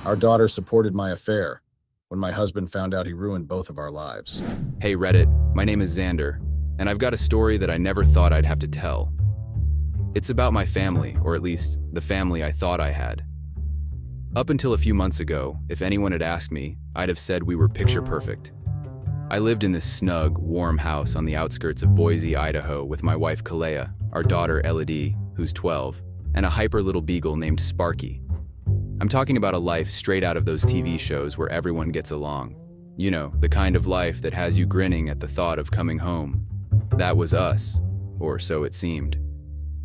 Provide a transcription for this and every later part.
Our daughter supported my affair when my husband found out he ruined both of our lives. Hey Reddit, my name is Xander, and I've got a story that I never thought I'd have to tell. It's about my family, or at least the family I thought I had. Up until a few months ago, if anyone had asked me, I'd have said we were picture perfect. I lived in this snug, warm house on the outskirts of Boise, Idaho with my wife Kalea, our daughter Elodie, who's 12, and a hyper little beagle named Sparky. I'm talking about a life straight out of those TV shows where everyone gets along. You know, the kind of life that has you grinning at the thought of coming home. That was us, or so it seemed.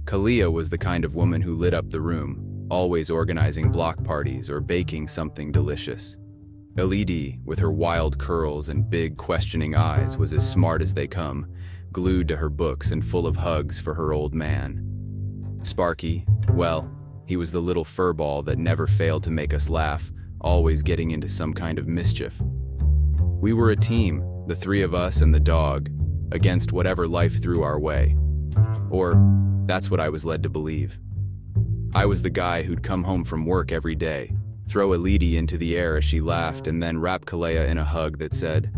Kalea was the kind of woman who lit up the room, always organizing block parties or baking something delicious. Elodie, with her wild curls and big questioning eyes, was as smart as they come, glued to her books and full of hugs for her old man. Sparky, well, he was the little furball that never failed to make us laugh, always getting into some kind of mischief. We were a team, the three of us and the dog, against whatever life threw our way. Or, that's what I was led to believe. I was the guy who'd come home from work every day, throw Elodie into the air as she laughed, and then wrap Kalea in a hug that said,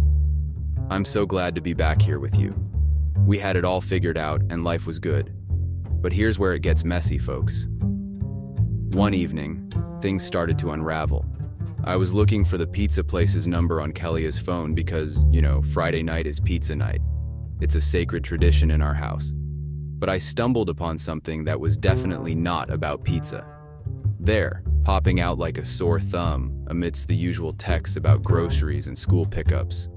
"I'm so glad to be back here with you." We had it all figured out and life was good. But here's where it gets messy, folks. One evening, things started to unravel. I was looking for the pizza place's number on Kalea's phone because, Friday night is pizza night. It's a sacred tradition in our house. But I stumbled upon something that was definitely not about pizza. There, popping out like a sore thumb amidst the usual texts about groceries and school pickups,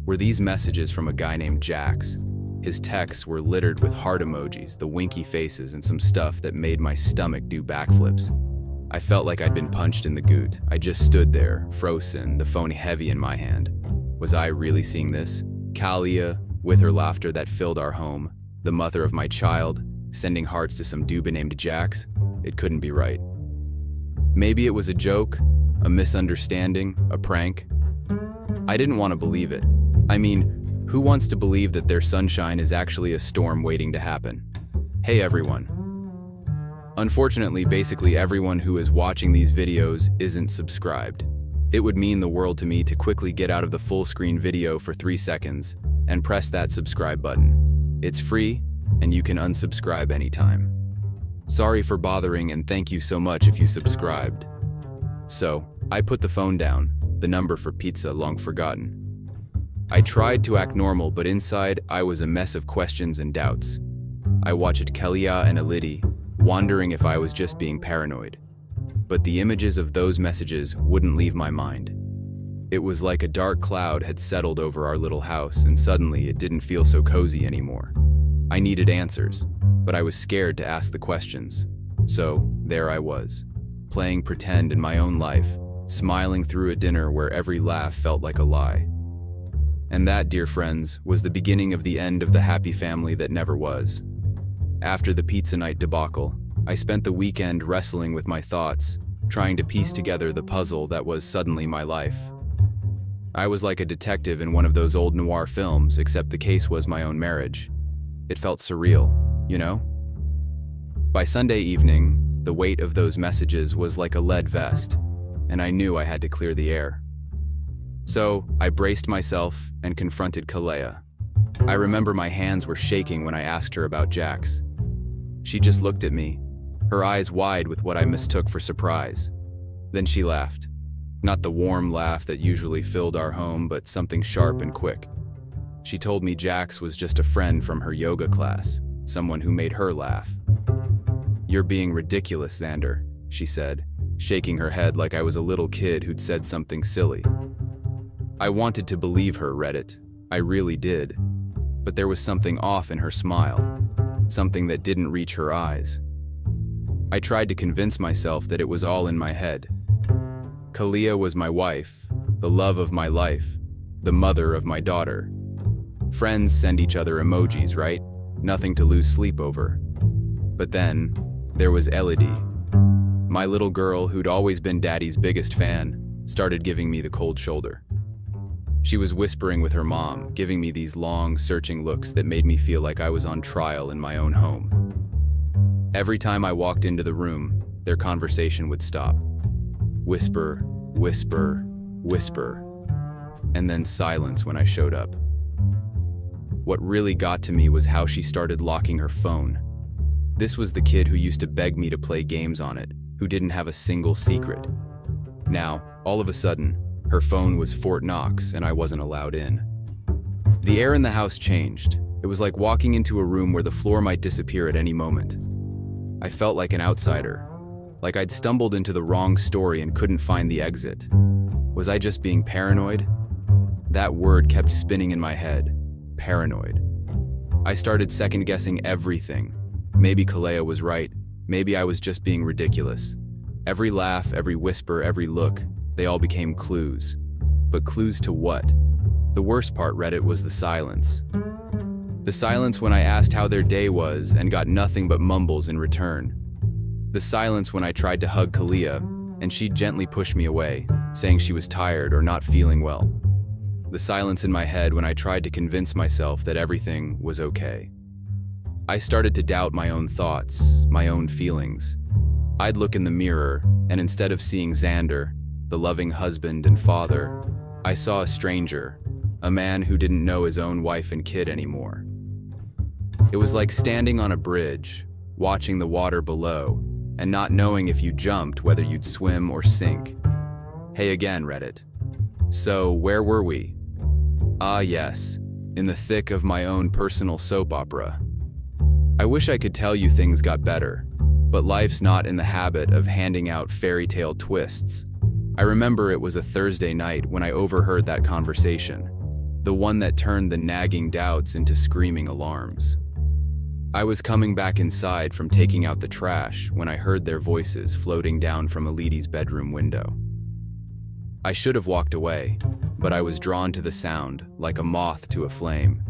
were these messages from a guy named Jax. His texts were littered with heart emojis, the winky faces, and some stuff that made my stomach do backflips. I felt like I'd been punched in the goot. I just stood there, frozen, the phone heavy in my hand. Was I really seeing this? Kalea, with her laughter that filled our home, the mother of my child, sending hearts to some dude named Jax? It couldn't be right. Maybe it was a joke, a misunderstanding, a prank. I didn't want to believe it. I mean, who wants to believe that their sunshine is actually a storm waiting to happen? Hey everyone. Unfortunately, basically everyone who is watching these videos isn't subscribed. It would mean the world to me to quickly get out of the full screen video for 3 seconds and press that subscribe button. It's free, and you can unsubscribe anytime. Sorry for bothering, and thank you so much if you subscribed. So, I put the phone down, the number for pizza long forgotten. I tried to act normal, but inside, I was a mess of questions and doubts. I watched Kalea and Elodie, wondering if I was just being paranoid. But the images of those messages wouldn't leave my mind. It was like a dark cloud had settled over our little house, and suddenly it didn't feel so cozy anymore. I needed answers, but I was scared to ask the questions. So, there I was, playing pretend in my own life, smiling through a dinner where every laugh felt like a lie. And that, dear friends, was the beginning of the end of the happy family that never was. After the pizza night debacle, I spent the weekend wrestling with my thoughts, trying to piece together the puzzle that was suddenly my life. I was like a detective in one of those old noir films, except the case was my own marriage. It felt surreal, you know? By Sunday evening, the weight of those messages was like a lead vest, and I knew I had to clear the air. So, I braced myself and confronted Kalea. I remember my hands were shaking when I asked her about Jax. She just looked at me, her eyes wide with what I mistook for surprise. Then she laughed. Not the warm laugh that usually filled our home, but something sharp and quick. She told me Jax was just a friend from her yoga class, someone who made her laugh. "You're being ridiculous, Xander," she said, shaking her head like I was a little kid who'd said something silly. I wanted to believe her, Reddit. I really did. But there was something off in her smile, something that didn't reach her eyes. I tried to convince myself that it was all in my head. Kalea was my wife, the love of my life, the mother of my daughter. Friends send each other emojis, right? Nothing to lose sleep over. But then, there was Elodie. My little girl, who'd always been Daddy's biggest fan, started giving me the cold shoulder. She was whispering with her mom, giving me these long, searching looks that made me feel like I was on trial in my own home. Every time I walked into the room, their conversation would stop. Whisper, whisper, whisper, and then silence when I showed up. What really got to me was how she started locking her phone. This was the kid who used to beg me to play games on it, who didn't have a single secret. Now, all of a sudden, her phone was Fort Knox and I wasn't allowed in. The air in the house changed. It was like walking into a room where the floor might disappear at any moment. I felt like an outsider, like I'd stumbled into the wrong story and couldn't find the exit. Was I just being paranoid? That word kept spinning in my head. Paranoid. I started second-guessing everything. Maybe Kalea was right. Maybe I was just being ridiculous. Every laugh, every whisper, every look, they all became clues. But clues to what? The worst part, Reddit, was the silence. The silence when I asked how their day was and got nothing but mumbles in return. The silence when I tried to hug Kalea and she'd gently push me away, saying she was tired or not feeling well. The silence in my head when I tried to convince myself that everything was okay. I started to doubt my own thoughts, my own feelings. I'd look in the mirror, and instead of seeing Xander, the loving husband and father, I saw a stranger, a man who didn't know his own wife and kid anymore. It was like standing on a bridge, watching the water below, and not knowing if you jumped whether you'd swim or sink. Hey again, Reddit. So, where were we? Ah yes, in the thick of my own personal soap opera. I wish I could tell you things got better, but life's not in the habit of handing out fairy tale twists. I remember it was a Thursday night when I overheard that conversation, the one that turned the nagging doubts into screaming alarms. I was coming back inside from taking out the trash when I heard their voices floating down from Elidi's bedroom window. I should have walked away, but I was drawn to the sound, like a moth to a flame.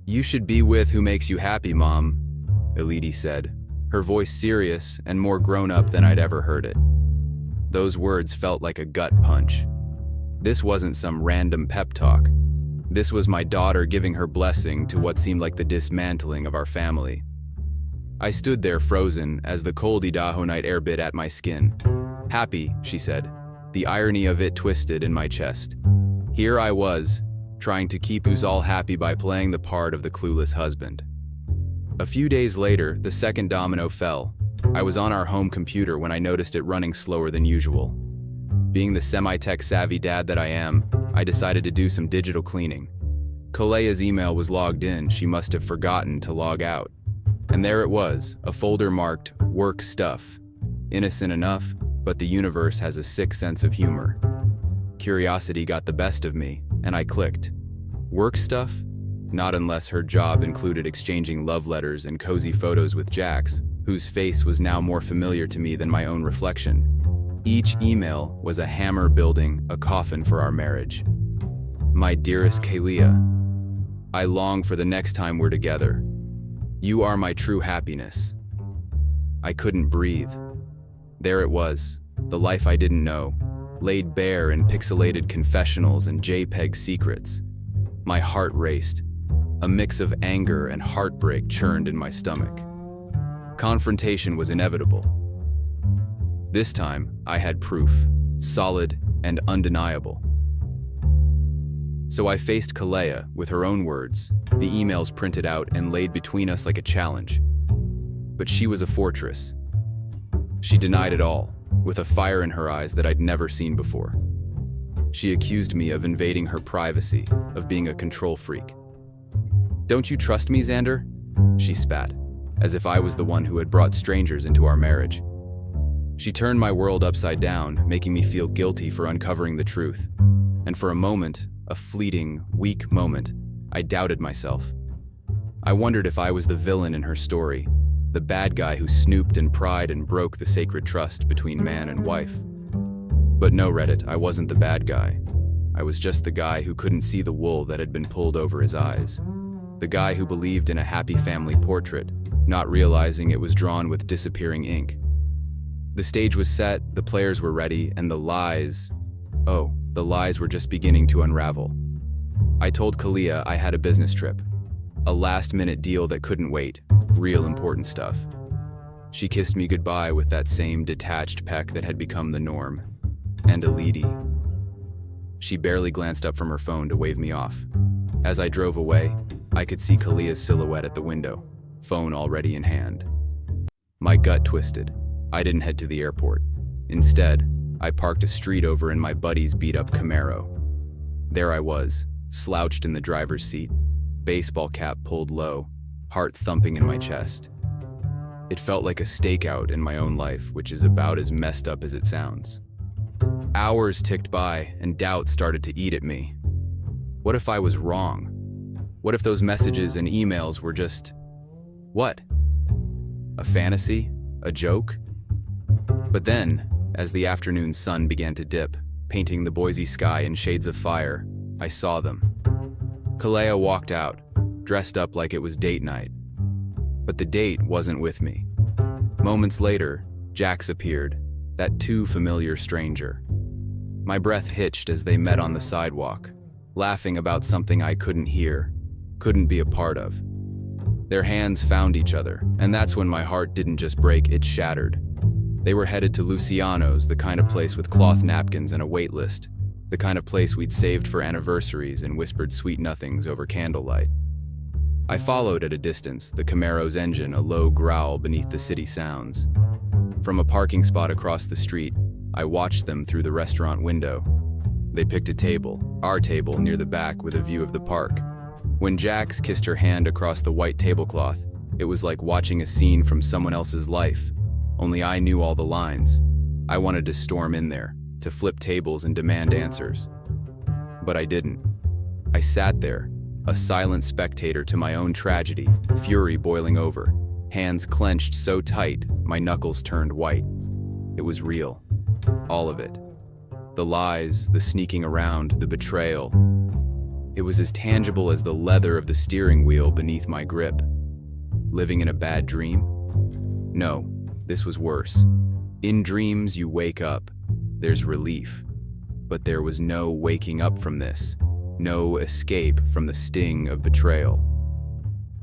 "You should be with who makes you happy, Mom," Elidi said, her voice serious and more grown-up than I'd ever heard it. Those words felt like a gut punch. This wasn't some random pep talk. This was my daughter giving her blessing to what seemed like the dismantling of our family. I stood there frozen as the cold Idaho night air bit at my skin. "Happy," she said. The irony of it twisted in my chest. Here I was, trying to keep us all happy by playing the part of the clueless husband. A few days later, the second domino fell. I was on our home computer when I noticed it running slower than usual. Being the semi-tech savvy dad that I am, I decided to do some digital cleaning. Kalea's email was logged in. She must have forgotten to log out. And there it was, a folder marked work stuff. Innocent enough, but the universe has a sick sense of humor. Curiosity got the best of me, and I clicked. Work stuff? Not unless her job included exchanging love letters and cozy photos with Jax, whose face was now more familiar to me than my own reflection. Each email was a hammer building a coffin for our marriage. My dearest Kalea, I long for the next time we're together. You are my true happiness. I couldn't breathe. There it was, the life I didn't know, laid bare in pixelated confessionals and JPEG secrets. My heart raced. A mix of anger and heartbreak churned in my stomach. Confrontation was inevitable. This time, I had proof, solid and undeniable. So I faced Kalea with her own words, the emails printed out and laid between us like a challenge. But she was a fortress. She denied it all, with a fire in her eyes that I'd never seen before. She accused me of invading her privacy, of being a control freak. "Don't you trust me, Xander?" she spat, as if I was the one who had brought strangers into our marriage. She turned my world upside down, making me feel guilty for uncovering the truth. And for a moment, a fleeting, weak moment, I doubted myself. I wondered if I was the villain in her story, the bad guy who snooped and pried and broke the sacred trust between man and wife. But no, Reddit, I wasn't the bad guy. I was just the guy who couldn't see the wool that had been pulled over his eyes. The guy who believed in a happy family portrait, not realizing it was drawn with disappearing ink. The stage was set, the players were ready, and the lies were just beginning to unravel. I told Kalea I had a business trip, a last-minute deal that couldn't wait, real important stuff. She kissed me goodbye with that same detached peck that had become the norm. And Olivia. She barely glanced up from her phone to wave me off. As I drove away, I could see Kalia's silhouette at the window, phone already in hand. My gut twisted. I didn't head to the airport. Instead, I parked a street over in my buddy's beat-up Camaro. There I was, slouched in the driver's seat, baseball cap pulled low, heart thumping in my chest. It felt like a stakeout in my own life, which is about as messed up as it sounds. Hours ticked by, and doubt started to eat at me. What if I was wrong? What if those messages and emails were just... what? A fantasy? A joke? But then, as the afternoon sun began to dip, painting the Boise sky in shades of fire, I saw them. Kalia walked out, dressed up like it was date night. But the date wasn't with me. Moments later, Jax appeared, that too familiar stranger. My breath hitched as they met on the sidewalk, laughing about something I couldn't hear, couldn't be a part of. Their hands found each other, and that's when my heart didn't just break, it shattered. They were headed to Luciano's, the kind of place with cloth napkins and a wait list, the kind of place we'd saved for anniversaries and whispered sweet nothings over candlelight. I followed at a distance, the Camaro's engine a low growl beneath the city sounds. From a parking spot across the street, I watched them through the restaurant window. They picked a table, our table, near the back with a view of the park. When Jax kissed her hand across the white tablecloth, it was like watching a scene from someone else's life. Only I knew all the lines. I wanted to storm in there, to flip tables and demand answers. But I didn't. I sat there, a silent spectator to my own tragedy, fury boiling over, hands clenched so tight, my knuckles turned white. It was real. All of it. The lies, the sneaking around, the betrayal. It was as tangible as the leather of the steering wheel beneath my grip. Living in a bad dream? No, this was worse. In dreams, you wake up. There's relief. But there was no waking up from this. No escape from the sting of betrayal.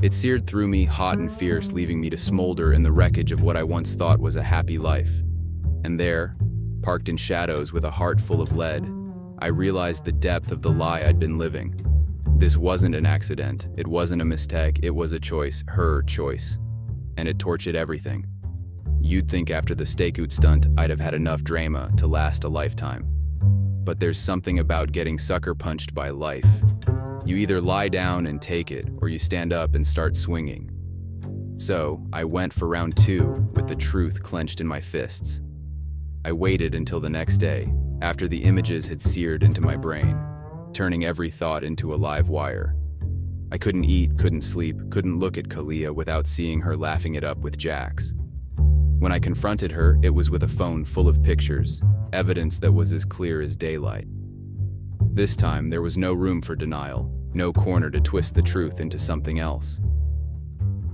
It seared through me, hot and fierce, leaving me to smolder in the wreckage of what I once thought was a happy life. And there, parked in shadows with a heart full of lead, I realized the depth of the lie I'd been living. This wasn't an accident, it wasn't a mistake, it was a choice, her choice. And it tortured everything. You'd think after the stakeout stunt I'd have had enough drama to last a lifetime. But there's something about getting sucker punched by life. You either lie down and take it, or you stand up and start swinging. So, I went for round 2 with the truth clenched in my fists. I waited until the next day, after the images had seared into my brain, turning every thought into a live wire. I couldn't eat, couldn't sleep, couldn't look at Kalia without seeing her laughing it up with Jax. When I confronted her, it was with a phone full of pictures, evidence that was as clear as daylight. This time, there was no room for denial, no corner to twist the truth into something else.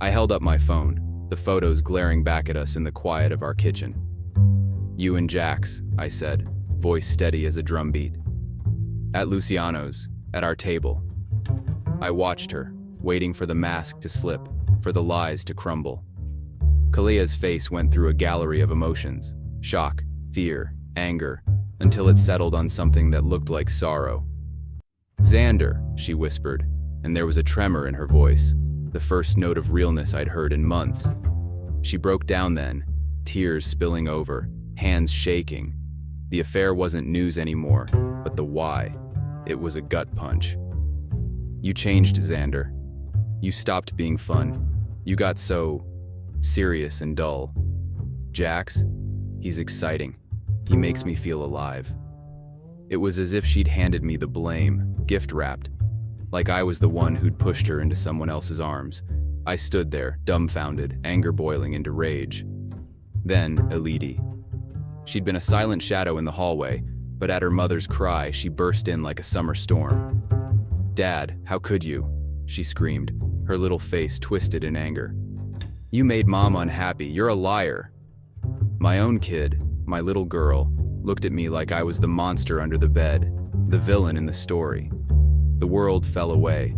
I held up my phone, the photos glaring back at us in the quiet of our kitchen. "You and Jax," I said, voice steady as a drumbeat. "At Luciano's, at our table." I watched her, waiting for the mask to slip, for the lies to crumble. Kalia's face went through a gallery of emotions, shock, fear, anger, until it settled on something that looked like sorrow. "Xander," she whispered, and there was a tremor in her voice, the first note of realness I'd heard in months. She broke down then, tears spilling over, hands shaking. The affair wasn't news anymore, but the why. It was a gut punch. "You changed, Xander. You stopped being fun. You got so serious and dull. Jax, he's exciting. He makes me feel alive." It was as if she'd handed me the blame, gift-wrapped, like I was the one who'd pushed her into someone else's arms. I stood there, dumbfounded, anger boiling into rage. Then, Elodie. She'd been a silent shadow in the hallway, but at her mother's cry, she burst in like a summer storm. "Dad, how could you?" she screamed, her little face twisted in anger. "You made Mom unhappy. You're a liar." My own kid, my little girl, looked at me like I was the monster under the bed, the villain in the story. The world fell away.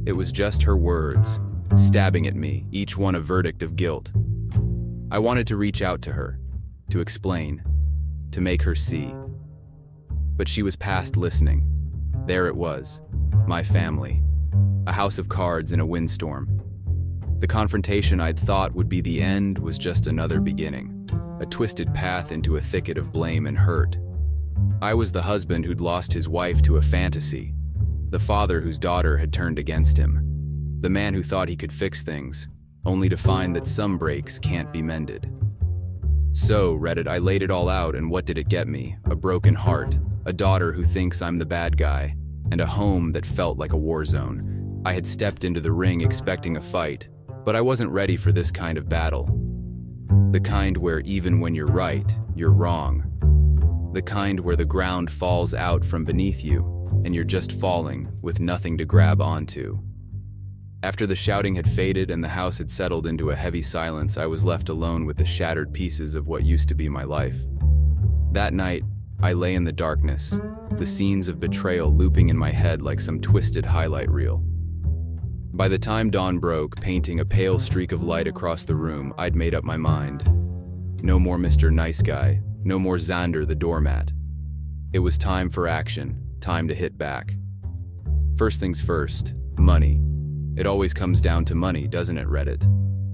It was just her words, stabbing at me, each one a verdict of guilt. I wanted to reach out to her, to explain, to make her see. But she was past listening. There it was, my family, a house of cards in a windstorm. The confrontation I'd thought would be the end was just another beginning, a twisted path into a thicket of blame and hurt. I was the husband who'd lost his wife to a fantasy, the father whose daughter had turned against him, the man who thought he could fix things, only to find that some breaks can't be mended. So, Reddit, I laid it all out, and what did it get me? A broken heart, a daughter who thinks I'm the bad guy, and a home that felt like a war zone. I had stepped into the ring expecting a fight, but I wasn't ready for this kind of battle. The kind where even when you're right, you're wrong. The kind where the ground falls out from beneath you, and you're just falling with nothing to grab onto. After the shouting had faded and the house had settled into a heavy silence, I was left alone with the shattered pieces of what used to be my life. That night, I lay in the darkness, the scenes of betrayal looping in my head like some twisted highlight reel. By the time dawn broke, painting a pale streak of light across the room, I'd made up my mind. No more Mr. Nice Guy, no more Xander the doormat. It was time for action, time to hit back. First things first, money. It always comes down to money, doesn't it, Reddit?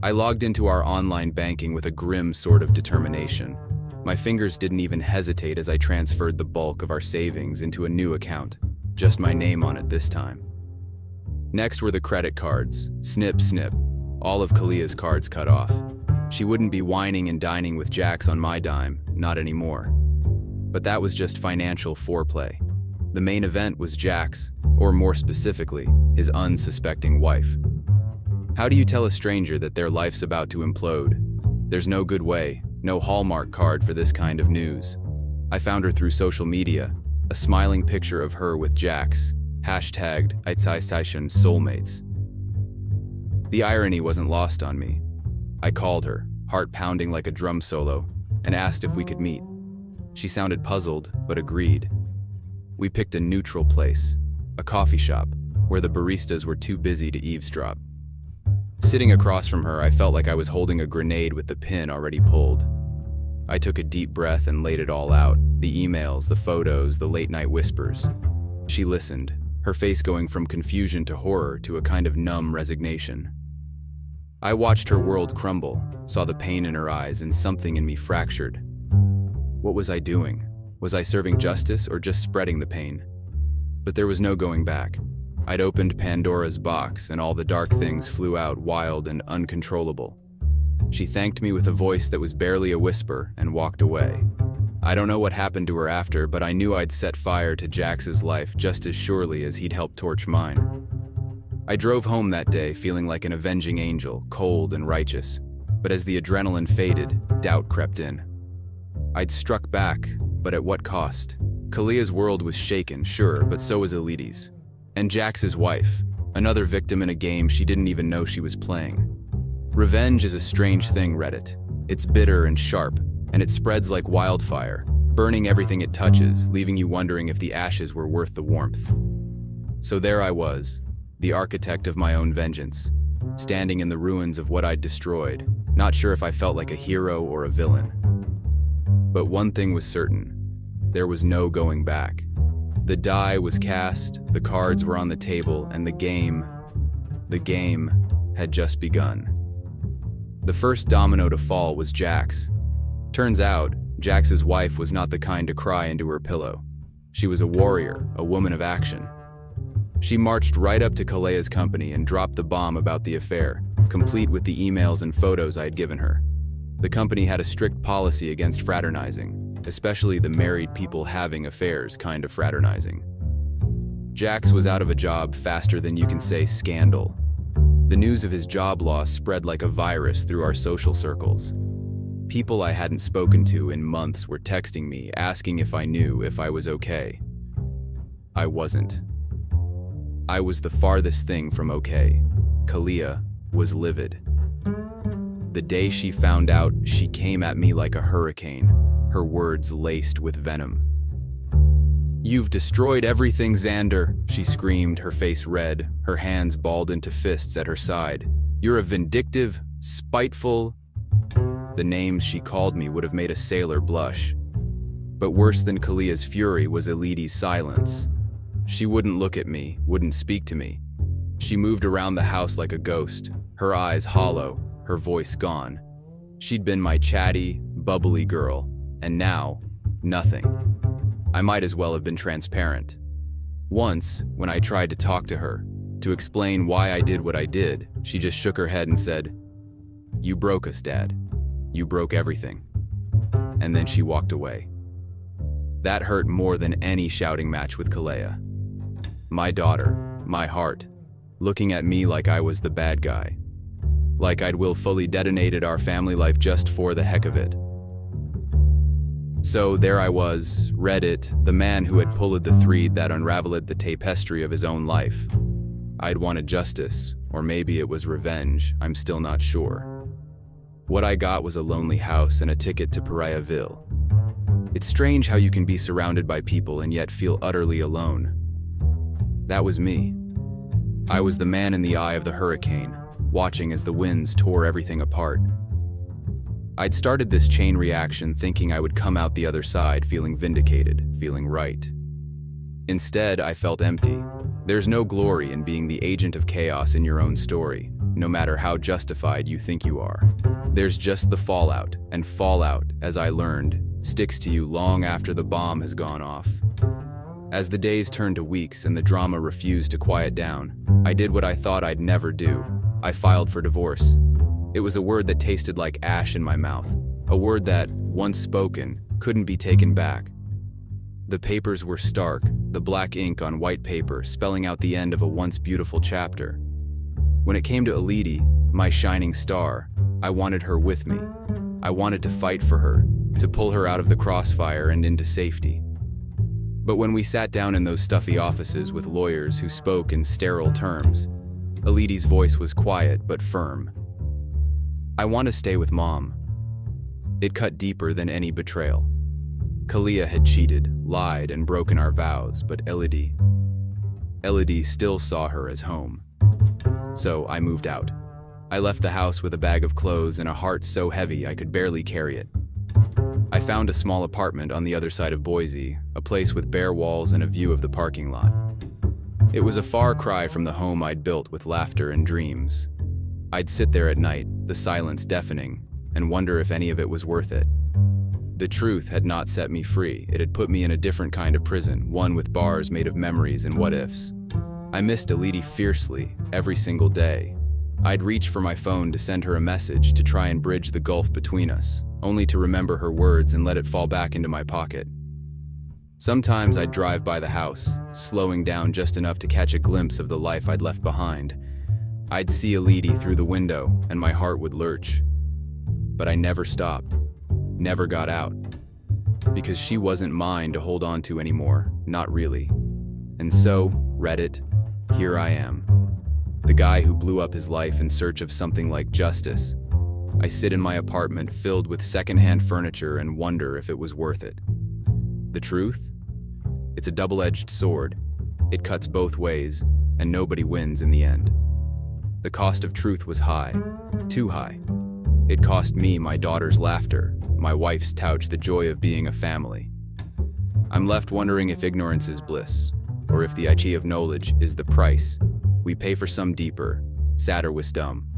I logged into our online banking with a grim sort of determination. My fingers didn't even hesitate as I transferred the bulk of our savings into a new account, just my name on it this time. Next were the credit cards. Snip, snip. All of Kalia's cards cut off. She wouldn't be whining and dining with Jax on my dime, not anymore. But that was just financial foreplay. The main event was Jax, or more specifically, his unsuspecting wife. How do you tell a stranger that their life's about to implode? There's no good way, no Hallmark card for this kind of news. I found her through social media, a smiling picture of her with Jax, hashtagged #Itzaistation soulmates. The irony wasn't lost on me. I called her, heart pounding like a drum solo, and asked if we could meet. She sounded puzzled, but agreed. We picked a neutral place, a coffee shop, where the baristas were too busy to eavesdrop. Sitting across from her, I felt like I was holding a grenade with the pin already pulled. I took a deep breath and laid it all out, the emails, the photos, the late-night whispers. She listened, her face going from confusion to horror to a kind of numb resignation. I watched her world crumble, saw the pain in her eyes, and something in me fractured. What was I doing? Was I serving justice or just spreading the pain? But there was no going back. I'd opened Pandora's box, and all the dark things flew out wild and uncontrollable. She thanked me with a voice that was barely a whisper and walked away. I don't know what happened to her after, but I knew I'd set fire to Jax's life just as surely as he'd helped torch mine. I drove home that day feeling like an avenging angel, cold and righteous. But as the adrenaline faded, doubt crept in. I'd struck back, but at what cost? Kalia's world was shaken, sure, but so was Elidi's. And Jax's wife, another victim in a game she didn't even know she was playing. Revenge is a strange thing, Reddit. It's bitter and sharp, and it spreads like wildfire, burning everything it touches, leaving you wondering if the ashes were worth the warmth. So there I was, the architect of my own vengeance, standing in the ruins of what I'd destroyed, not sure if I felt like a hero or a villain. But one thing was certain, there was no going back. The die was cast, the cards were on the table, and the game had just begun. The first domino to fall was Jax. Turns out, Jax's wife was not the kind to cry into her pillow. She was a warrior, a woman of action. She marched right up to Kalia's company and dropped the bomb about the affair, complete with the emails and photos I had given her. The company had a strict policy against fraternizing, especially the married people having affairs kind of fraternizing. Jax was out of a job faster than you can say scandal. The news of his job loss spread like a virus through our social circles. People I hadn't spoken to in months were texting me, asking if I knew if I was okay. I wasn't. I was the farthest thing from okay. Kalia was livid. The day she found out, she came at me like a hurricane, her words laced with venom. "You've destroyed everything, Xander," she screamed, her face red, her hands balled into fists at her side. "You're a vindictive, spiteful..." The names she called me would have made a sailor blush. But worse than Kalia's fury was Elidi's silence. She wouldn't look at me, wouldn't speak to me. She moved around the house like a ghost, her eyes hollow, her voice gone. She'd been my chatty, bubbly girl, and now, nothing. I might as well have been transparent. Once, when I tried to talk to her, to explain why I did what I did, she just shook her head and said, "You broke us, Dad. You broke everything." And then she walked away. That hurt more than any shouting match with Kalea. My daughter, my heart, looking at me like I was the bad guy. Like I'd willfully detonated our family life just for the heck of it. So there I was, Reddit, the man who had pulled the thread that unraveled the tapestry of his own life. I'd wanted justice, or maybe it was revenge, I'm still not sure. What I got was a lonely house and a ticket to Pariahville. It's strange how you can be surrounded by people and yet feel utterly alone. That was me. I was the man in the eye of the hurricane, watching as the winds tore everything apart. I'd started this chain reaction thinking I would come out the other side feeling vindicated, feeling right. Instead, I felt empty. There's no glory in being the agent of chaos in your own story, no matter how justified you think you are. There's just the fallout, and fallout, as I learned, sticks to you long after the bomb has gone off. As the days turned to weeks and the drama refused to quiet down, I did what I thought I'd never do. I filed for divorce. It was a word that tasted like ash in my mouth, a word that, once spoken, couldn't be taken back. The papers were stark, the black ink on white paper spelling out the end of a once beautiful chapter. When it came to Elidi, my shining star, I wanted her with me. I wanted to fight for her, to pull her out of the crossfire and into safety. But when we sat down in those stuffy offices with lawyers who spoke in sterile terms, Elidi's voice was quiet but firm. "I want to stay with Mom." It cut deeper than any betrayal. Kalea had cheated, lied, and broken our vows, but Elidi still saw her as home. So I moved out. I left the house with a bag of clothes and a heart so heavy I could barely carry it. I found a small apartment on the other side of Boise, a place with bare walls and a view of the parking lot. It was a far cry from the home I'd built with laughter and dreams. I'd sit there at night, the silence deafening, and wonder if any of it was worth it. The truth had not set me free. It had put me in a different kind of prison, one with bars made of memories and what-ifs. I missed Elidi fiercely, every single day. I'd reach for my phone to send her a message to try and bridge the gulf between us, only to remember her words and let it fall back into my pocket. Sometimes I'd drive by the house, slowing down just enough to catch a glimpse of the life I'd left behind. I'd see Elidi through the window, and my heart would lurch. But I never stopped, never got out. Because she wasn't mine to hold on to anymore, not really. And so, Reddit, here I am. The guy who blew up his life in search of something like justice. I sit in my apartment filled with secondhand furniture and wonder if it was worth it. The truth? It's a double-edged sword. It cuts both ways, and nobody wins in the end. The cost of truth was high, too high. It cost me my daughter's laughter, my wife's couch, the joy of being a family. I'm left wondering if ignorance is bliss, or if the idea of knowledge is the price we pay for some deeper, sadder wisdom.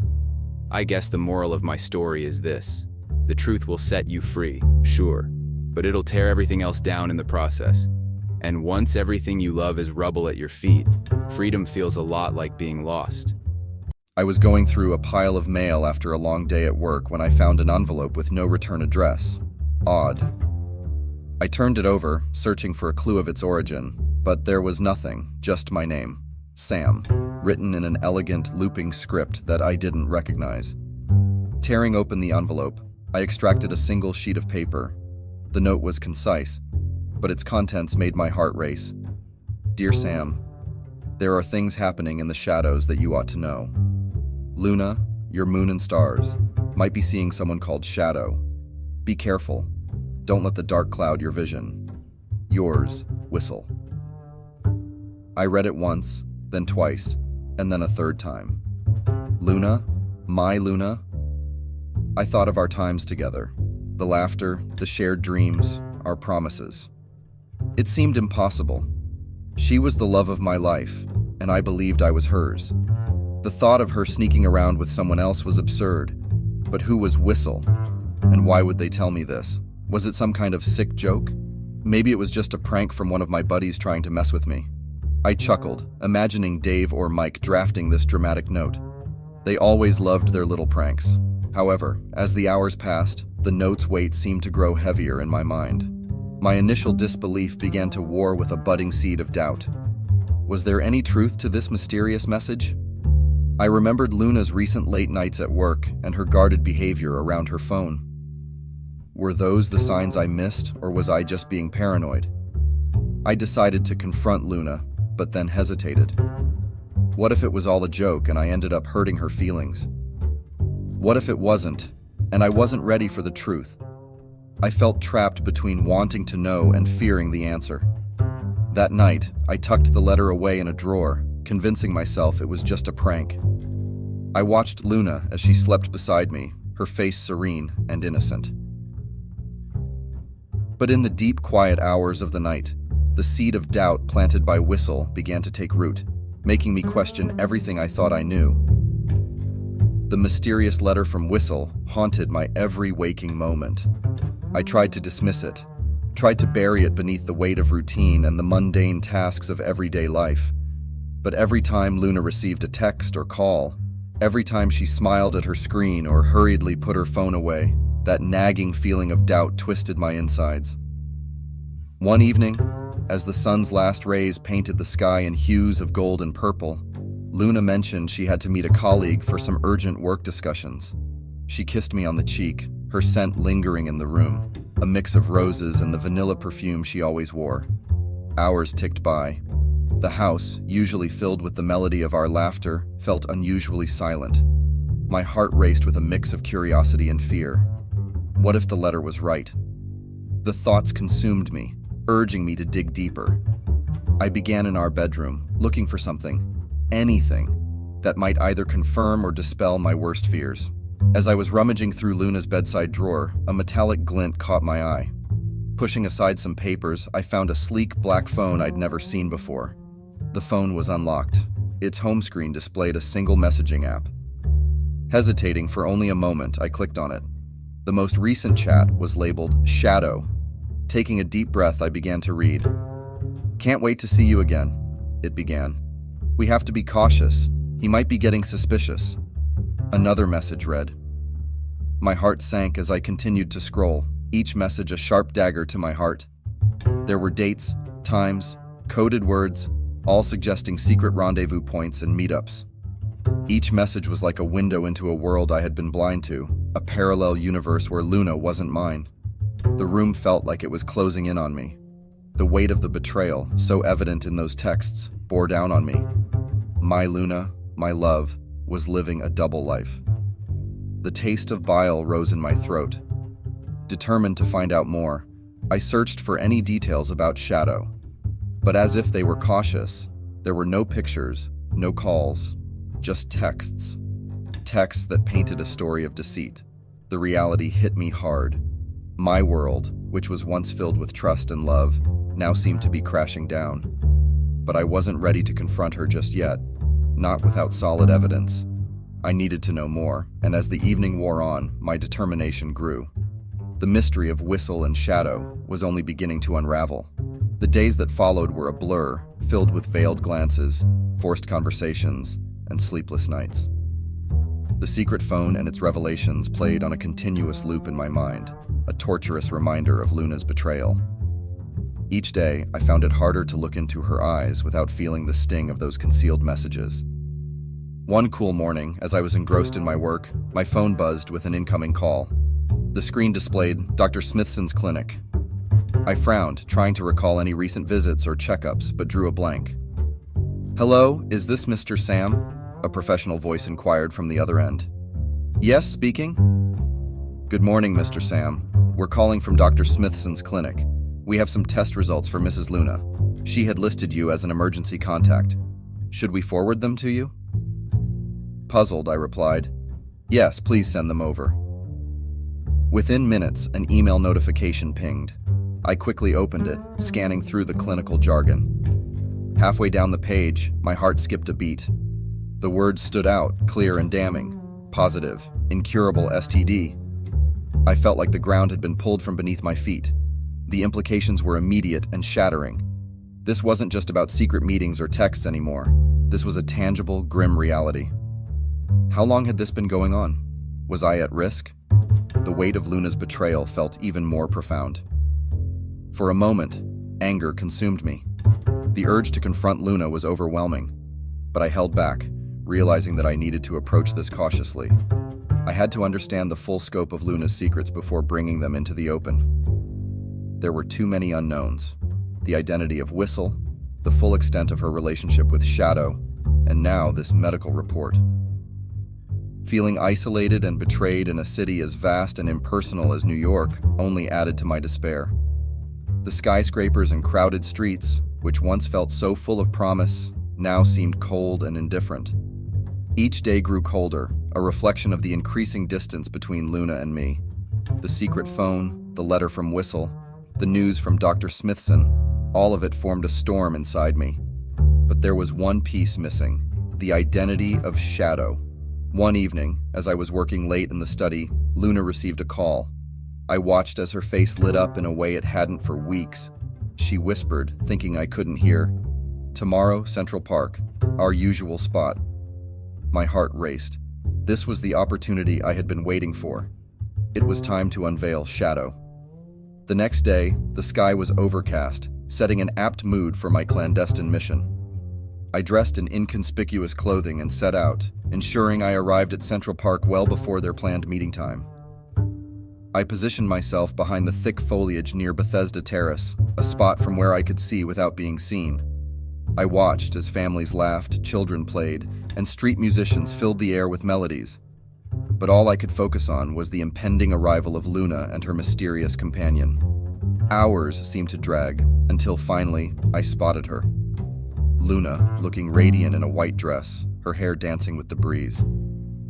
I guess the moral of my story is this: the truth will set you free, sure, but it'll tear everything else down in the process. And once everything you love is rubble at your feet, freedom feels a lot like being lost. I was going through a pile of mail after a long day at work when I found an envelope with no return address. Odd. I turned it over, searching for a clue of its origin, but there was nothing, just my name, Sam, written in an elegant, looping script that I didn't recognize. Tearing open the envelope, I extracted a single sheet of paper. The note was concise, but its contents made my heart race. Dear Sam, there are things happening in the shadows that you ought to know. Luna, your moon and stars, might be seeing someone called Shadow. Be careful. Don't let the dark cloud your vision. Yours, Whistle. I read it once, then twice, and then a third time. Luna? My Luna? I thought of our times together, the laughter, the shared dreams, our promises. It seemed impossible. She was the love of my life, and I believed I was hers. The thought of her sneaking around with someone else was absurd. But who was Whistle? And why would they tell me this? Was it some kind of sick joke? Maybe it was just a prank from one of my buddies trying to mess with me. I chuckled, imagining Dave or Mike drafting this dramatic note. They always loved their little pranks. However, as the hours passed, the note's weight seemed to grow heavier in my mind. My initial disbelief began to war with a budding seed of doubt. Was there any truth to this mysterious message? I remembered Luna's recent late nights at work and her guarded behavior around her phone. Were those the signs I missed, or was I just being paranoid? I decided to confront Luna, but then hesitated. What if it was all a joke and I ended up hurting her feelings? What if it wasn't, and I wasn't ready for the truth? I felt trapped between wanting to know and fearing the answer. That night, I tucked the letter away in a drawer, convincing myself it was just a prank. I watched Luna as she slept beside me, her face serene and innocent. But in the deep, quiet hours of the night, the seed of doubt planted by Whistle began to take root, making me question everything I thought I knew. The mysterious letter from Whistle haunted my every waking moment. I tried to dismiss it, tried to bury it beneath the weight of routine and the mundane tasks of everyday life. But every time Luna received a text or call, every time she smiled at her screen or hurriedly put her phone away, that nagging feeling of doubt twisted my insides. One evening, as the sun's last rays painted the sky in hues of gold and purple, Luna mentioned she had to meet a colleague for some urgent work discussions. She kissed me on the cheek, her scent lingering in the room, a mix of roses and the vanilla perfume she always wore. Hours ticked by. The house, usually filled with the melody of our laughter, felt unusually silent. My heart raced with a mix of curiosity and fear. What if the letter was right? The thoughts consumed me, urging me to dig deeper. I began in our bedroom, looking for something, anything, that might either confirm or dispel my worst fears. As I was rummaging through Luna's bedside drawer, a metallic glint caught my eye. Pushing aside some papers, I found a sleek black phone I'd never seen before. The phone was unlocked. Its home screen displayed a single messaging app. Hesitating for only a moment, I clicked on it. The most recent chat was labeled Shadow. Taking a deep breath, I began to read. "Can't wait to see you again," it began. "We have to be cautious. He might be getting suspicious." Another message read. My heart sank as I continued to scroll, each message a sharp dagger to my heart. There were dates, times, coded words, all suggesting secret rendezvous points and meetups. Each message was like a window into a world I had been blind to, a parallel universe where Luna wasn't mine. The room felt like it was closing in on me. The weight of the betrayal, so evident in those texts, bore down on me. My Luna, my love, was living a double life. The taste of bile rose in my throat. Determined to find out more, I searched for any details about Shadow. But as if they were cautious, there were no pictures, no calls, just texts. Texts that painted a story of deceit. The reality hit me hard. My world, which was once filled with trust and love, now seemed to be crashing down. But I wasn't ready to confront her just yet, not without solid evidence. I needed to know more, and as the evening wore on, my determination grew. The mystery of Whistle and Shadow was only beginning to unravel. The days that followed were a blur, filled with veiled glances, forced conversations, and sleepless nights. The secret phone and its revelations played on a continuous loop in my mind, a torturous reminder of Luna's betrayal. Each day, I found it harder to look into her eyes without feeling the sting of those concealed messages. One cool morning, as I was engrossed in my work, my phone buzzed with an incoming call. The screen displayed Dr. Smithson's clinic. I frowned, trying to recall any recent visits or checkups, but drew a blank. "Hello, is this Mr. Sam?" a professional voice inquired from the other end. "Yes, speaking." "Good morning, Mr. Sam. We're calling from Dr. Smithson's clinic. We have some test results for Mrs. Luna. She had listed you as an emergency contact. Should we forward them to you?" Puzzled, I replied, "Yes, please send them over." Within minutes, an email notification pinged. I quickly opened it, scanning through the clinical jargon. Halfway down the page, my heart skipped a beat. The words stood out, clear and damning. Positive, incurable STD. I felt like the ground had been pulled from beneath my feet. The implications were immediate and shattering. This wasn't just about secret meetings or texts anymore. This was a tangible, grim reality. How long had this been going on? Was I at risk? The weight of Luna's betrayal felt even more profound. For a moment, anger consumed me. The urge to confront Luna was overwhelming, but I held back, realizing that I needed to approach this cautiously. I had to understand the full scope of Luna's secrets before bringing them into the open. There were too many unknowns. The identity of Whistle, the full extent of her relationship with Shadow, and now this medical report. Feeling isolated and betrayed in a city as vast and impersonal as New York only added to my despair. The skyscrapers and crowded streets, which once felt so full of promise, now seemed cold and indifferent. Each day grew colder, a reflection of the increasing distance between Luna and me. The secret phone, the letter from Whistle, the news from Dr. Smithson, all of it formed a storm inside me. But there was one piece missing, the identity of Shadow. One evening, as I was working late in the study, Luna received a call. I watched as her face lit up in a way it hadn't for weeks. She whispered, thinking I couldn't hear, "Tomorrow, Central Park, our usual spot." My heart raced. This was the opportunity I had been waiting for. It was time to unveil Shadow. The next day, the sky was overcast, setting an apt mood for my clandestine mission. I dressed in inconspicuous clothing and set out, ensuring I arrived at Central Park well before their planned meeting time. I positioned myself behind the thick foliage near Bethesda Terrace, a spot from where I could see without being seen. I watched as families laughed, children played, and street musicians filled the air with melodies. But all I could focus on was the impending arrival of Luna and her mysterious companion. Hours seemed to drag, until finally I spotted her. Luna, looking radiant in a white dress, her hair dancing with the breeze.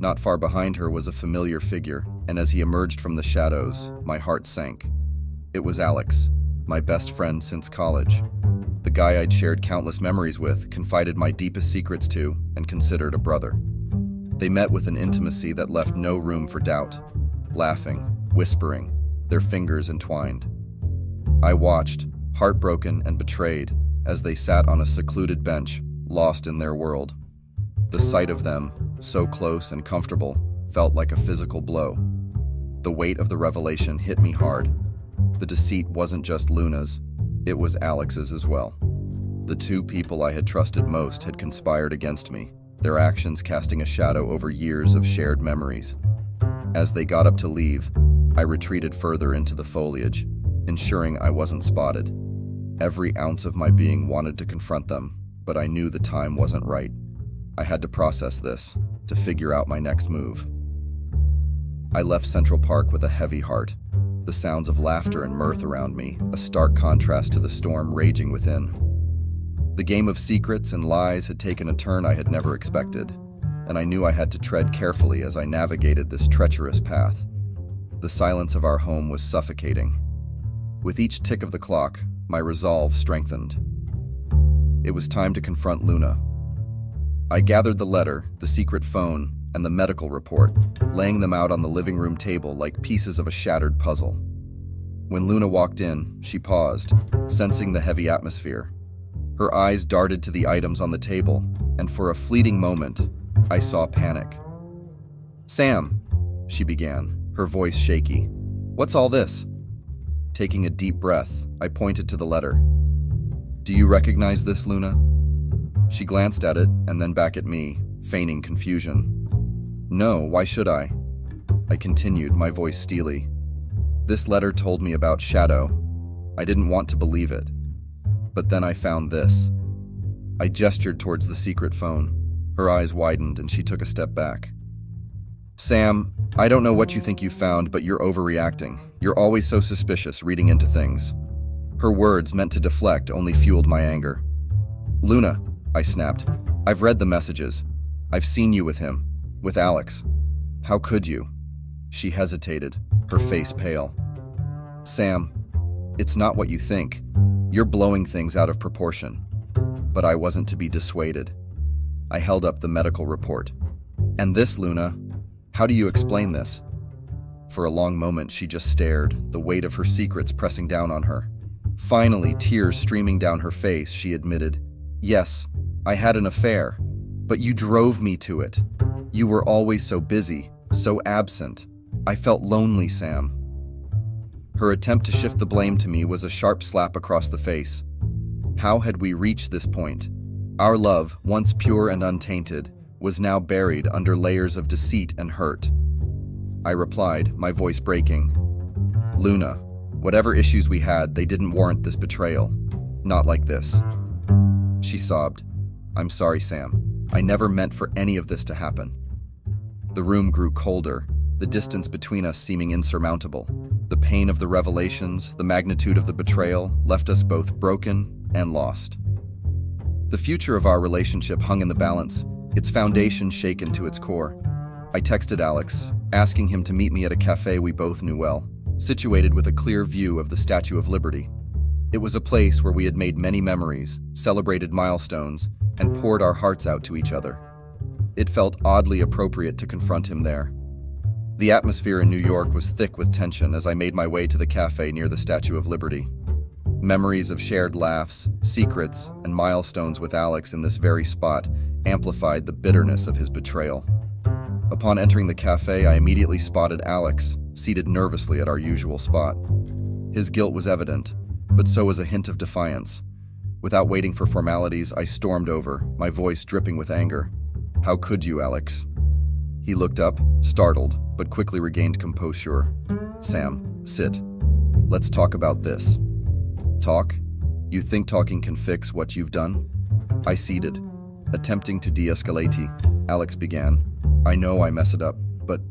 Not far behind her was a familiar figure, and as he emerged from the shadows, my heart sank. It was Alex, my best friend since college. The guy I'd shared countless memories with, confided my deepest secrets to, and considered a brother. They met with an intimacy that left no room for doubt, laughing, whispering, their fingers entwined. I watched, heartbroken and betrayed, as they sat on a secluded bench, lost in their world. The sight of them, so close and comfortable, felt like a physical blow. The weight of the revelation hit me hard. The deceit wasn't just Luna's, it was Alex's as well. The two people I had trusted most had conspired against me, their actions casting a shadow over years of shared memories. As they got up to leave, I retreated further into the foliage, ensuring I wasn't spotted. Every ounce of my being wanted to confront them, but I knew the time wasn't right. I had to process this, to figure out my next move. I left Central Park with a heavy heart, the sounds of laughter and mirth around me, a stark contrast to the storm raging within. The game of secrets and lies had taken a turn I had never expected, and I knew I had to tread carefully as I navigated this treacherous path. The silence of our home was suffocating. With each tick of the clock, my resolve strengthened. It was time to confront Luna. I gathered the letter, the secret phone, and the medical report, laying them out on the living room table like pieces of a shattered puzzle. When Luna walked in, she paused, sensing the heavy atmosphere. Her eyes darted to the items on the table, and for a fleeting moment, I saw panic. "Sam," she began, her voice shaky. "What's all this?" Taking a deep breath, I pointed to the letter. "Do you recognize this, Luna?" She glanced at it and then back at me, feigning confusion. "No, why should I?" I continued, my voice steely. "This letter told me about Shadow. I didn't want to believe it. But then I found this." I gestured towards the secret phone. Her eyes widened and she took a step back. "Sam, I don't know what you think you found, but you're overreacting. You're always so suspicious, reading into things." Her words, meant to deflect, only fueled my anger. "Luna," I snapped, "I've read the messages. I've seen you with him, with Alex. How could you?" She hesitated, her face pale. "Sam, it's not what you think. You're blowing things out of proportion." But I wasn't to be dissuaded. I held up the medical report. "And this, Luna, how do you explain this?" For a long moment, she just stared, the weight of her secrets pressing down on her. Finally, tears streaming down her face, she admitted, "Yes, I had an affair, but you drove me to it. You were always so busy, so absent. I felt lonely, Sam." Her attempt to shift the blame to me was a sharp slap across the face. How had we reached this point? Our love, once pure and untainted, was now buried under layers of deceit and hurt. I replied, my voice breaking, "Luna, whatever issues we had, they didn't warrant this betrayal. Not like this." She sobbed. "I'm sorry, Sam. I never meant for any of this to happen." The room grew colder, the distance between us seeming insurmountable. The pain of the revelations, the magnitude of the betrayal, left us both broken and lost. The future of our relationship hung in the balance, its foundation shaken to its core. I texted Alex, asking him to meet me at a cafe we both knew well, situated with a clear view of the Statue of Liberty. It was a place where we had made many memories, celebrated milestones, and poured our hearts out to each other. It felt oddly appropriate to confront him there. The atmosphere in New York was thick with tension as I made my way to the cafe near the Statue of Liberty. Memories of shared laughs, secrets, and milestones with Alex in this very spot amplified the bitterness of his betrayal. Upon entering the cafe, I immediately spotted Alex, seated nervously at our usual spot. His guilt was evident, but so was a hint of defiance. Without waiting for formalities, I stormed over, my voice dripping with anger. "How could you, Alex?" He looked up, startled, but quickly regained composure. "Sam, sit. Let's talk about this." "Talk? You think talking can fix what you've done?" I ceded. Attempting to de-escalate, Alex began. "I know I mess it up, but..."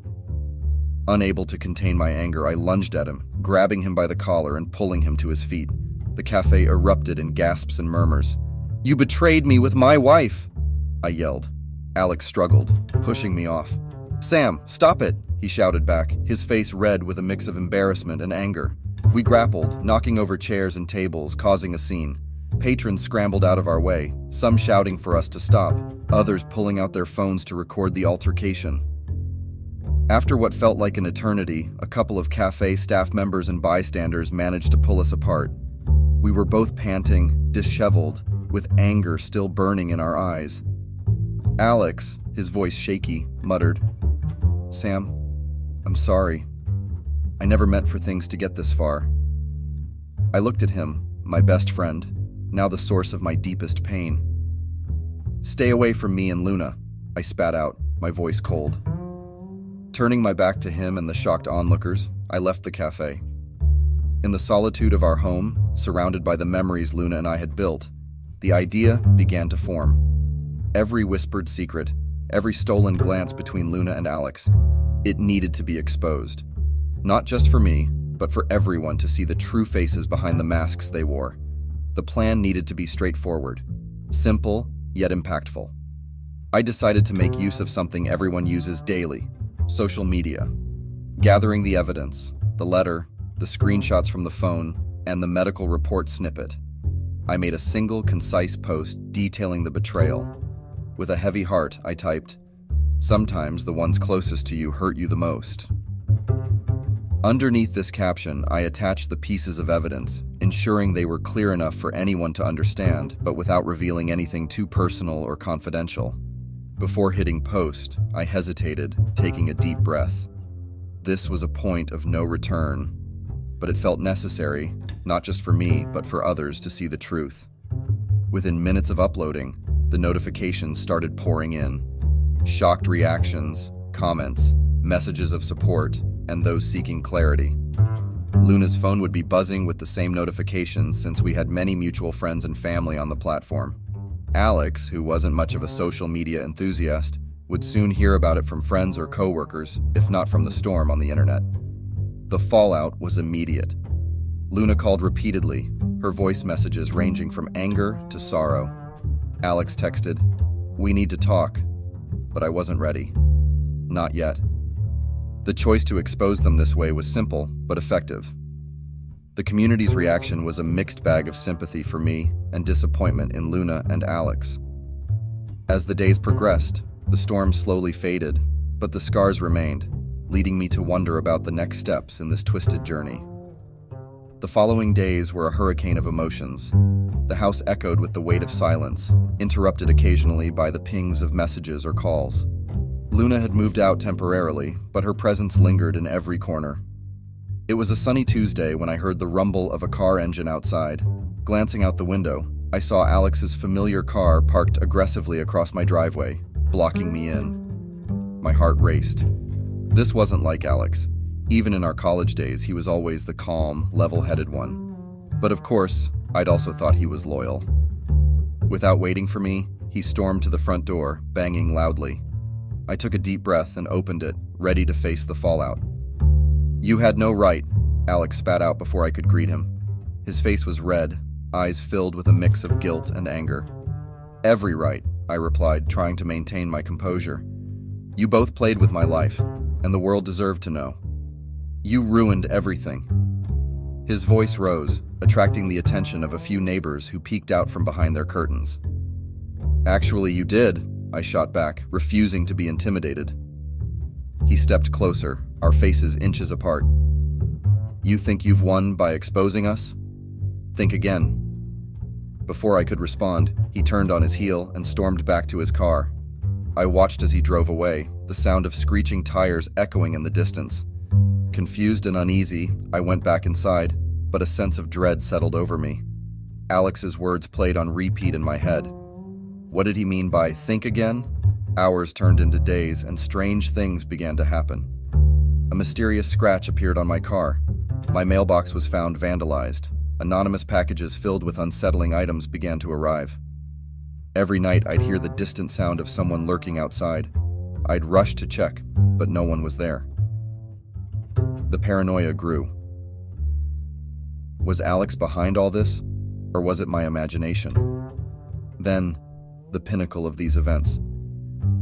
Unable to contain my anger, I lunged at him, grabbing him by the collar and pulling him to his feet. The cafe erupted in gasps and murmurs. "You betrayed me with my wife!" I yelled. Alex struggled, pushing me off. "Sam, stop it!" he shouted back, his face red with a mix of embarrassment and anger. We grappled, knocking over chairs and tables, causing a scene. Patrons scrambled out of our way, some shouting for us to stop, others pulling out their phones to record the altercation. After what felt like an eternity, a couple of cafe staff members and bystanders managed to pull us apart. We were both panting, disheveled, with anger still burning in our eyes. Alex, his voice shaky, muttered, "Sam, I'm sorry. I never meant for things to get this far." I looked at him, my best friend, now the source of my deepest pain. "Stay away from me and Luna," I spat out, my voice cold. Turning my back to him and the shocked onlookers, I left the cafe. In the solitude of our home, surrounded by the memories Luna and I had built, the idea began to form. Every whispered secret, every stolen glance between Luna and Alex, it needed to be exposed. Not just for me, but for everyone to see the true faces behind the masks they wore. The plan needed to be straightforward, simple, yet impactful. I decided to make use of something everyone uses daily, social media. Gathering the evidence, the letter, the screenshots from the phone, and the medical report snippet, I made a single, concise post detailing the betrayal. With a heavy heart, I typed, "Sometimes the ones closest to you hurt you the most." Underneath this caption, I attached the pieces of evidence, ensuring they were clear enough for anyone to understand, but without revealing anything too personal or confidential. Before hitting post, I hesitated, taking a deep breath. This was a point of no return, but it felt necessary, not just for me, but for others to see the truth. Within minutes of uploading, the notifications started pouring in. Shocked reactions, comments, messages of support, and those seeking clarity. Luna's phone would be buzzing with the same notifications since we had many mutual friends and family on the platform. Alex, who wasn't much of a social media enthusiast, would soon hear about it from friends or coworkers, if not from the storm on the internet. The fallout was immediate. Luna called repeatedly, her voice messages ranging from anger to sorrow. Alex texted, "We need to talk," but I wasn't ready. Not yet. The choice to expose them this way was simple, but effective. The community's reaction was a mixed bag of sympathy for me and disappointment in Luna and Alex. As the days progressed, the storm slowly faded, but the scars remained, leading me to wonder about the next steps in this twisted journey. The following days were a hurricane of emotions. The house echoed with the weight of silence, interrupted occasionally by the pings of messages or calls. Luna had moved out temporarily, but her presence lingered in every corner. It was a sunny Tuesday when I heard the rumble of a car engine outside. Glancing out the window, I saw Alex's familiar car parked aggressively across my driveway, blocking me in. My heart raced. This wasn't like Alex. Even in our college days, he was always the calm, level-headed one. But of course, I'd also thought he was loyal. Without waiting for me, he stormed to the front door, banging loudly. I took a deep breath and opened it, ready to face the fallout. "You had no right," Alex spat out before I could greet him. His face was red, eyes filled with a mix of guilt and anger. "Every right," I replied, trying to maintain my composure. "You both played with my life, and the world deserved to know. You ruined everything." His voice rose, attracting the attention of a few neighbors who peeked out from behind their curtains. "Actually, you did," I shot back, refusing to be intimidated. He stepped closer, our faces inches apart. "You think you've won by exposing us? Think again." Before I could respond, he turned on his heel and stormed back to his car. I watched as he drove away, the sound of screeching tires echoing in the distance. Confused and uneasy, I went back inside, but a sense of dread settled over me. Alex's words played on repeat in my head. What did he mean by "think again"? Hours turned into days, and strange things began to happen. A mysterious scratch appeared on my car. My mailbox was found vandalized. Anonymous packages filled with unsettling items began to arrive. Every night I'd hear the distant sound of someone lurking outside. I'd rush to check, but no one was there. The paranoia grew. Was Alex behind all this, or was it my imagination? Then, the pinnacle of these events.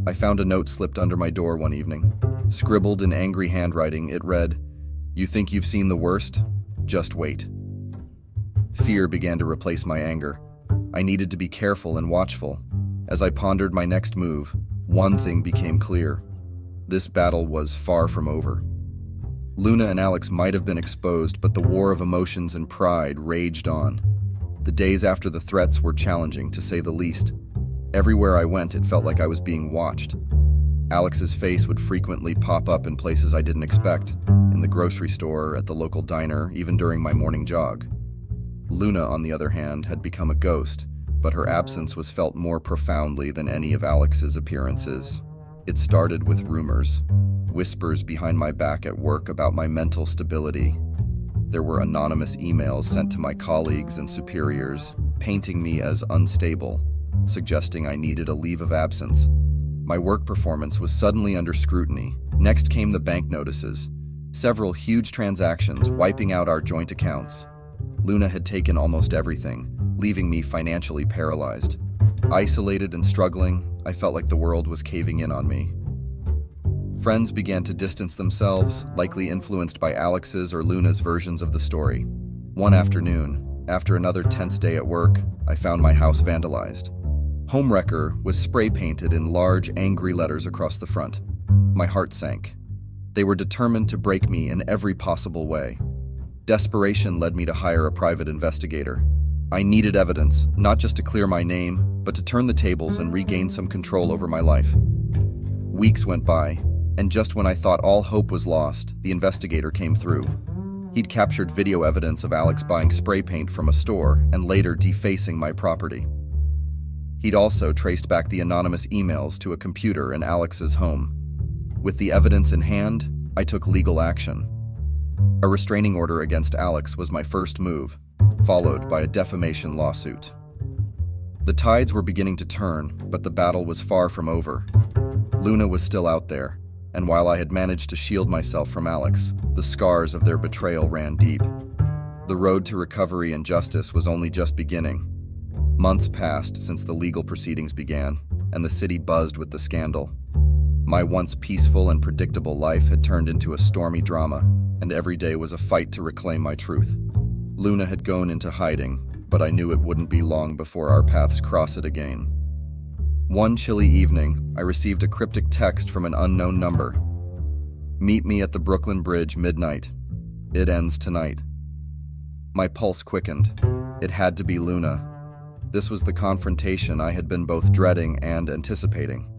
I found a note slipped under my door one evening. Scribbled in angry handwriting, it read, "You think you've seen the worst? Just wait." Fear began to replace my anger. I needed to be careful and watchful. As I pondered my next move, one thing became clear. This battle was far from over. Luna and Alex might have been exposed, but the war of emotions and pride raged on. The days after the threats were challenging, to say the least. Everywhere I went, it felt like I was being watched. Alex's face would frequently pop up in places I didn't expect, in the grocery store, at the local diner, even during my morning jog. Luna, on the other hand, had become a ghost, but her absence was felt more profoundly than any of Alex's appearances. It started with rumors, whispers behind my back at work about my mental stability. There were anonymous emails sent to my colleagues and superiors, painting me as unstable, suggesting I needed a leave of absence. My work performance was suddenly under scrutiny. Next came the bank notices, several huge transactions wiping out our joint accounts. Luna had taken almost everything, leaving me financially paralyzed. Isolated and struggling, I felt like the world was caving in on me. Friends began to distance themselves, likely influenced by Alex's or Luna's versions of the story. One afternoon, after another tense day at work, I found my house vandalized. Homewrecker was spray painted in large, angry letters across the front. My heart sank. They were determined to break me in every possible way. Desperation led me to hire a private investigator. I needed evidence, not just to clear my name, but to turn the tables and regain some control over my life. Weeks went by, and just when I thought all hope was lost, the investigator came through. He'd captured video evidence of Alex buying spray paint from a store and later defacing my property. He'd also traced back the anonymous emails to a computer in Alex's home. With the evidence in hand, I took legal action. A restraining order against Alex was my first move, followed by a defamation lawsuit. The tides were beginning to turn, but the battle was far from over. Luna was still out there, and while I had managed to shield myself from Alex, the scars of their betrayal ran deep. The road to recovery and justice was only just beginning. Months passed since the legal proceedings began, and the city buzzed with the scandal. My once peaceful and predictable life had turned into a stormy drama, and every day was a fight to reclaim my truth. Luna had gone into hiding, but I knew it wouldn't be long before our paths crossed again. One chilly evening, I received a cryptic text from an unknown number. "Meet me at the Brooklyn Bridge midnight. It ends tonight." My pulse quickened. It had to be Luna. This was the confrontation I had been both dreading and anticipating.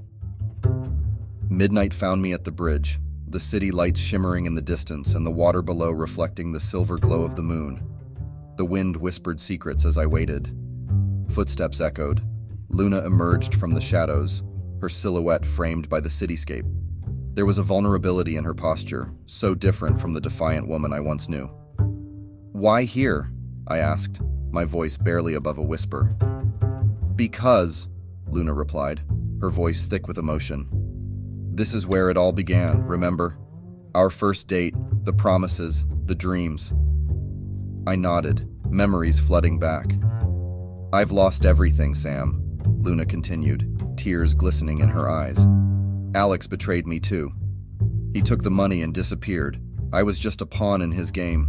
Midnight found me at the bridge, the city lights shimmering in the distance and the water below reflecting the silver glow of the moon. The wind whispered secrets as I waited. Footsteps echoed. Luna emerged from the shadows, her silhouette framed by the cityscape. There was a vulnerability in her posture, so different from the defiant woman I once knew. "Why here?" I asked, my voice barely above a whisper. "Because," Luna replied, her voice thick with emotion. "This is where it all began, remember? Our first date, the promises, the dreams." I nodded, memories flooding back. "I've lost everything, Sam," Luna continued, tears glistening in her eyes. "Alex betrayed me too. He took the money and disappeared. I was just a pawn in his game."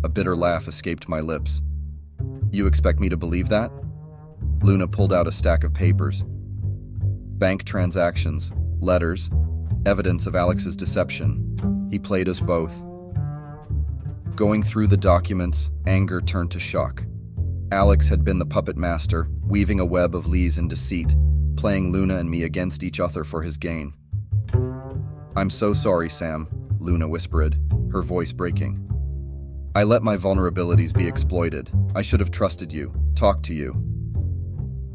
A bitter laugh escaped my lips. "You expect me to believe that?" Luna pulled out a stack of papers. Bank transactions, letters, evidence of Alex's deception. He played us both. Going through the documents, anger turned to shock. Alex had been the puppet master, weaving a web of lies and deceit, playing Luna and me against each other for his gain. "I'm so sorry, Sam," Luna whispered, her voice breaking. "I let my vulnerabilities be exploited. I should have trusted you, talked to you."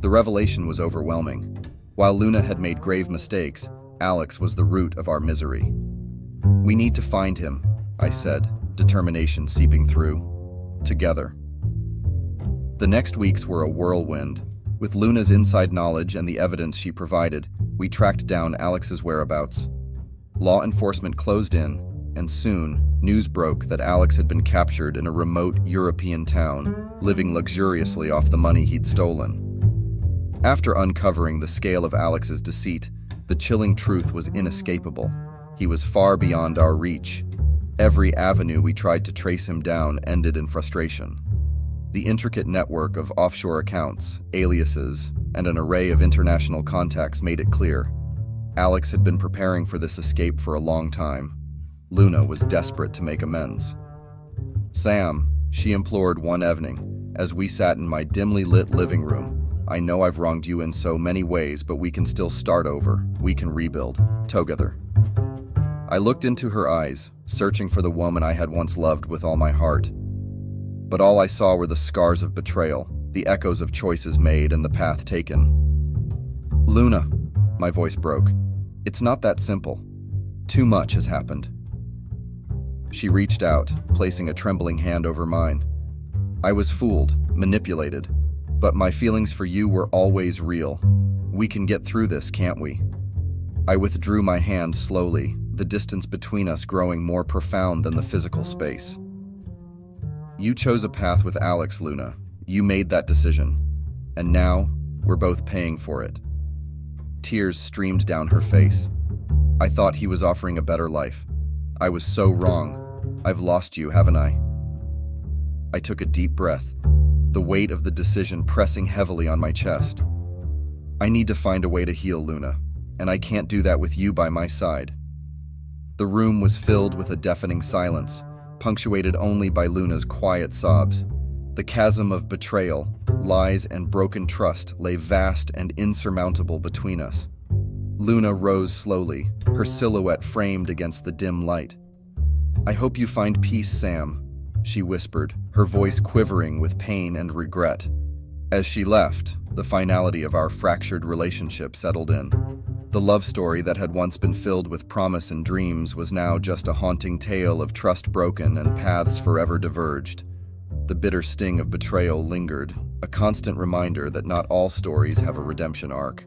The revelation was overwhelming. While Luna had made grave mistakes, Alex was the root of our misery. "We need to find him," I said, determination seeping through. "Together." The next weeks were a whirlwind. With Luna's inside knowledge and the evidence she provided, we tracked down Alex's whereabouts. Law enforcement closed in, and soon, news broke that Alex had been captured in a remote European town, living luxuriously off the money he'd stolen. After uncovering the scale of Alex's deceit, the chilling truth was inescapable. He was far beyond our reach. Every avenue we tried to trace him down ended in frustration. The intricate network of offshore accounts, aliases, and an array of international contacts made it clear. Alex had been preparing for this escape for a long time. Luna was desperate to make amends. "Sam," she implored one evening, as we sat in my dimly lit living room, "I know I've wronged you in so many ways, but we can still start over. We can rebuild. Together." I looked into her eyes, searching for the woman I had once loved with all my heart. But all I saw were the scars of betrayal, the echoes of choices made and the path taken. "Luna," my voice broke, "it's not that simple. Too much has happened." She reached out, placing a trembling hand over mine. "I was fooled, manipulated, but my feelings for you were always real. We can get through this, can't we?" I withdrew my hand slowly, the distance between us growing more profound than the physical space. "You chose a path with Alex, Luna. You made that decision. And now, we're both paying for it." Tears streamed down her face. "I thought he was offering a better life. I was so wrong. I've lost you, haven't I?" I took a deep breath, the weight of the decision pressing heavily on my chest. "I need to find a way to heal, Luna, and I can't do that with you by my side." The room was filled with a deafening silence, punctuated only by Luna's quiet sobs. The chasm of betrayal, lies, and broken trust lay vast and insurmountable between us. Luna rose slowly, her silhouette framed against the dim light. "I hope you find peace, Sam," she whispered, her voice quivering with pain and regret. As she left, the finality of our fractured relationship settled in. The love story that had once been filled with promise and dreams was now just a haunting tale of trust broken and paths forever diverged. The bitter sting of betrayal lingered, a constant reminder that not all stories have a redemption arc.